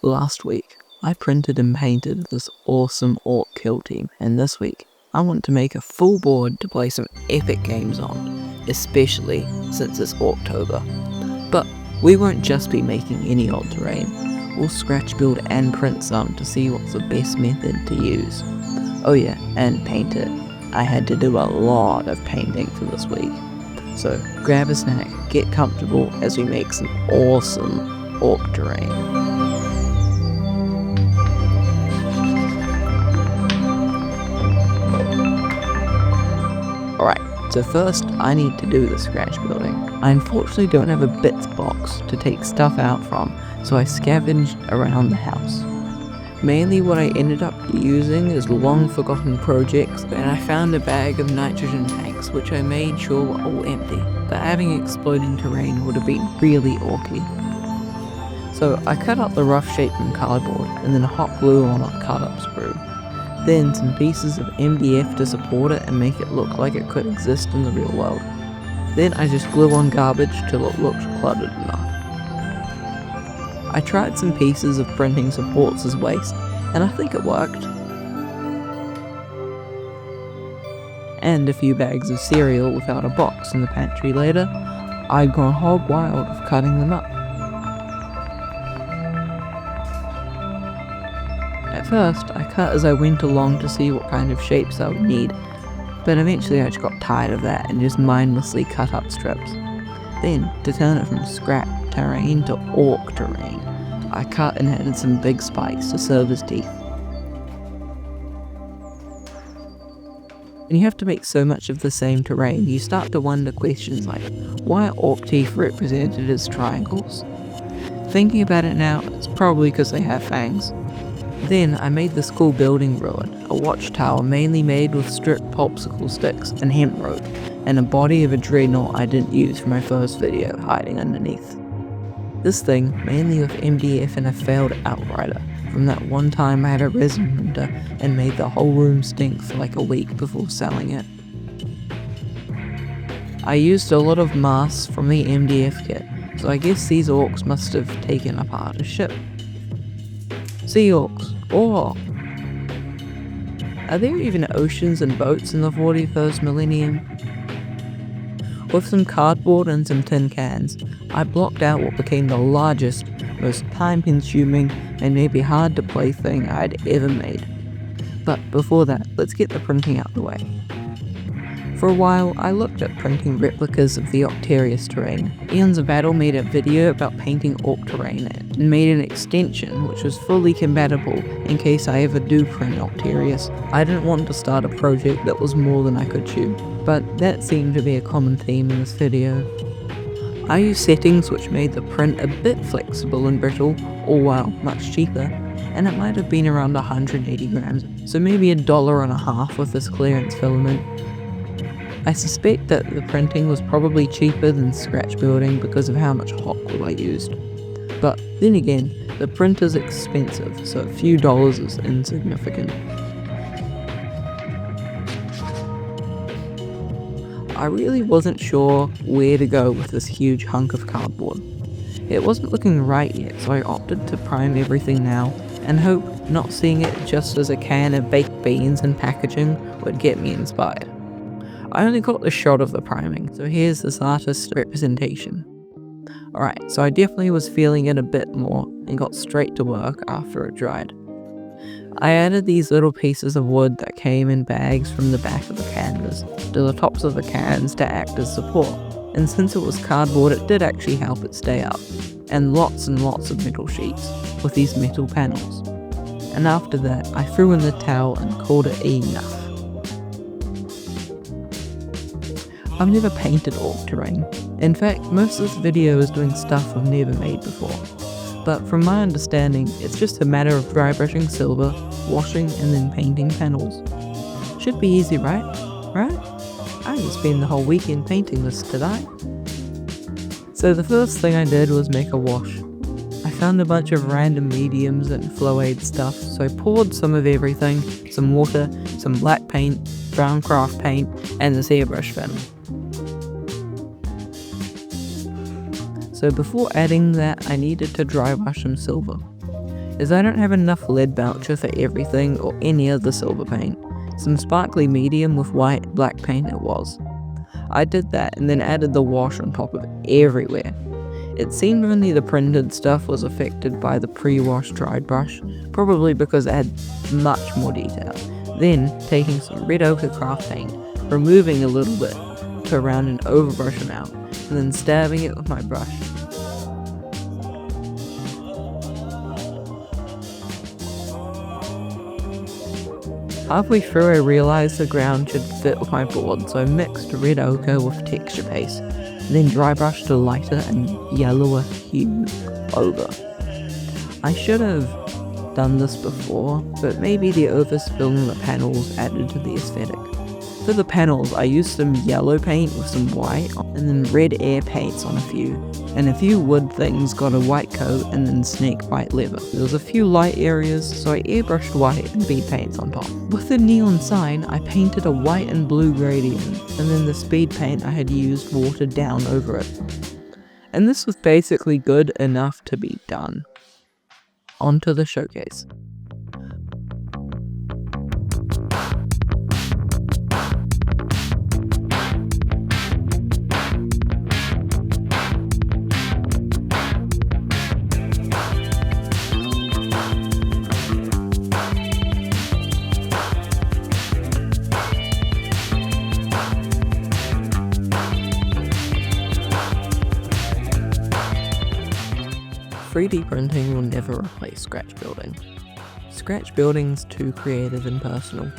Last week, I printed and painted this awesome Ork Kill Team, and this week, I want to make a full board to play some epic games on, especially since it's Orktober. But we won't just be making any old terrain, we'll scratch build and print some to see what's the best method to use. Oh yeah, and paint it. I had to do a lot of painting for this week. So grab a snack, get comfortable as we make some awesome Ork terrain. Alright, so first I need to do the scratch building. I unfortunately don't have a bits box to take stuff out from, so I scavenged around the house. Mainly what I ended up using is long forgotten projects, and I found a bag of nitrogen tanks which I made sure were all empty, but having exploding terrain would have been really orky. So I cut out the rough shape from cardboard and then hot glue on a cut up sprue. Then some pieces of MDF to support it and make it look like it could exist in the real world. Then I just glue on garbage till it looked cluttered enough. I tried some pieces of printing supports as waste, and I think it worked. And a few bags of cereal without a box in the pantry later, I'd gone hog wild of cutting them up. At first, I cut as I went along to see what kind of shapes I would need, but eventually I just got tired of that and just mindlessly cut up strips. Then, to turn it from scrap terrain to ork terrain, I cut and added some big spikes to serve as teeth. When you have to make so much of the same terrain, you start to wonder questions like, why are ork teeth represented as triangles? Thinking about it now, it's probably because they have fangs. Then I made the school building ruin, a watchtower mainly made with stripped popsicle sticks and hemp rope, and a body of a dreadnought I didn't use for my first video hiding underneath. This thing, mainly with MDF and a failed outrider, from that one time I had a resin printer and made the whole room stink for like a week before selling it. I used a lot of masks from the MDF kit, so I guess these orcs must have taken apart a ship. Sea orcs, or are there even oceans and boats in the 41st millennium? With some cardboard and some tin cans, I blocked out what became the largest, most time-consuming, and maybe hard-to-play thing I'd ever made. But before that, let's get the printing out the way. For a while, I looked at printing replicas of the Octarius terrain. Eons of Battle made a video about painting ork terrain and made an extension which was fully compatible in case I ever do print Octarius. I didn't want to start a project that was more than I could chew, but that seemed to be a common theme in this video. I used settings which made the print a bit flexible and brittle, all while much cheaper, and it might have been around 180 grams, so maybe $1.50 with this clearance filament. I suspect that the printing was probably cheaper than scratch building because of how much hot glue I used. But then again, the print is expensive, so a few dollars is insignificant. I really wasn't sure where to go with this huge hunk of cardboard. It wasn't looking right yet, so I opted to prime everything now, and hope not seeing it just as a can of baked beans and packaging would get me inspired. I only got the shot of the priming, so here's this artist's representation. Alright, so I definitely was feeling it a bit more, and got straight to work after it dried. I added these little pieces of wood that came in bags from the back of the canvas to the tops of the cans to act as support, and since it was cardboard it did actually help it stay up, and lots of metal sheets with these metal panels. And after that, I threw in the towel and called it enough. I've never painted ork terrain. In fact, most of this video is doing stuff I've never made before. But from my understanding, it's just a matter of dry brushing silver, washing, and then painting panels. Should be easy, right? Right? I can spend the whole weekend painting this today. So the first thing I did was make a wash. I found a bunch of random mediums and flow aid stuff, so I poured some of everything, some water, some black paint, brown craft paint, and this airbrush fin. So before adding that, I needed to dry brush some silver. as I don't have enough lead voucher for everything or any other silver paint. Some sparkly medium with white black paint it was. I did that and then added the wash on top of it everywhere. It seemed only the printed stuff was affected by the pre-washed dried brush, probably because it had much more detail. Then, taking some red ochre craft paint, removing a little bit to around an overbrush amount, and then stabbing it with my brush. Halfway through I realised the ground should fit with my board, so I mixed red ochre with texture paste, then dry brushed a lighter and yellower hue over. I should have done this before, but maybe the overspill in the panels added to the aesthetic. For the panels I used some yellow paint with some white, and then red air paints on a few, and a few wood things got a white coat and then snake bite leather. There was a few light areas, so I airbrushed white and bead paints on top. With the neon sign, I painted a white and blue gradient, and then the speed paint I had used watered down over it. And this was basically good enough to be done. Onto the showcase. "3D printing will never replace scratch building. Scratch building's too creative and personal.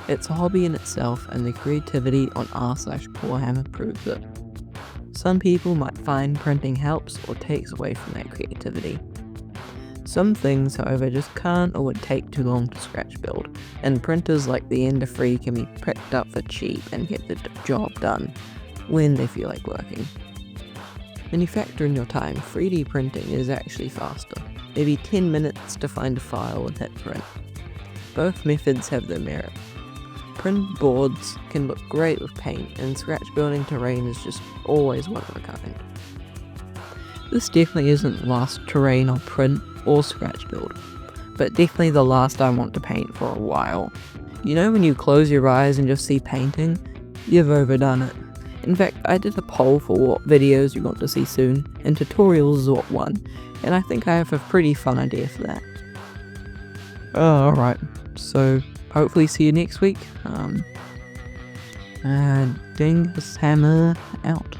It's a hobby in itself, and the creativity on r/Warhammer proves it. Some people might find printing helps or takes away from that creativity. Some things, however, just can't or would take too long to scratch build, and printers like the Ender 3 can be picked up for cheap and get the job done when they feel like working. When you factor in your time, 3D printing is actually faster, maybe 10 minutes to find a file and hit print. Both methods have their merit. Print boards can look great with paint, and scratch building terrain is just always one of a kind. This definitely isn't the last terrain I'll print or scratch build, but definitely the last I want to paint for a while. You know when you close your eyes and just see painting? You've overdone it. In fact, I did a poll for what videos you want to see soon, and tutorials is what won, and I think I have a pretty fun idea for that. Alright, so hopefully see you next week. Dingus Hammer out.